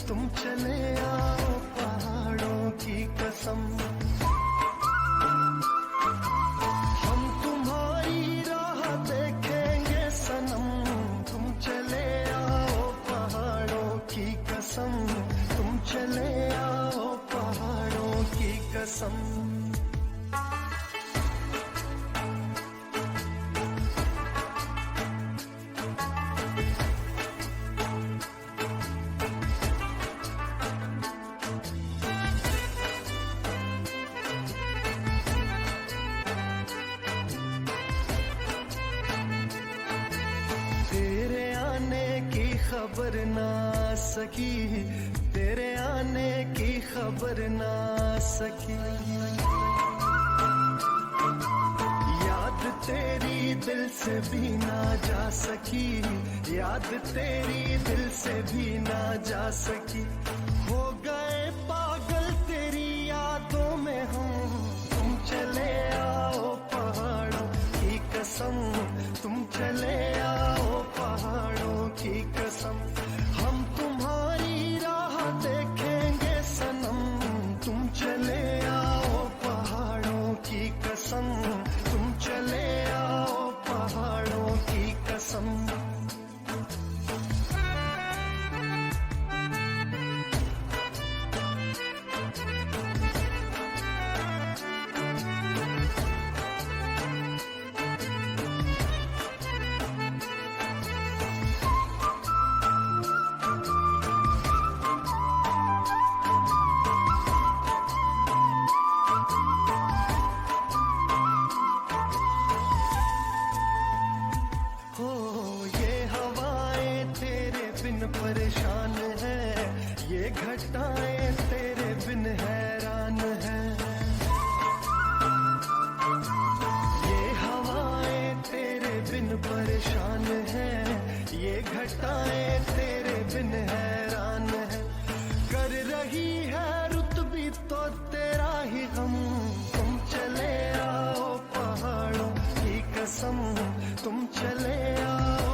तुम चले आओ पहाड़ों की कसम। हम तुम्हारी राह देखेंगे सनम, तुम चले आओ पहाड़ों की कसम, तुम चले आओ पहाड़ों की कसम। तेरे आने की खबर ना सकी, तेरे आने की खबर ना सकी। याद तेरी दिल से भी ना जा सकी, याद तेरी दिल से भी ना जा सकी। हो गए पागल तेरी यादों में हम, तुम चले आओ पहाड़ों की कसम, तुम चले आओ पहाड़ों की कसम। हम तुम्हारी राह देखेंगे सनम, तुम चले आओ पहाड़ों की कसम, तुम चले आओ पहाड़ों की कसम। बिन परेशान है, ये घटाएं तेरे बिन हैरान है। ये हवाएं तेरे बिन परेशान है, ये घटाएं तेरे बिन हैरान है। कर रही है रुत भी तो तेरा ही गम, तुम चले आओ पहाड़ों की कसम, तुम चले आओ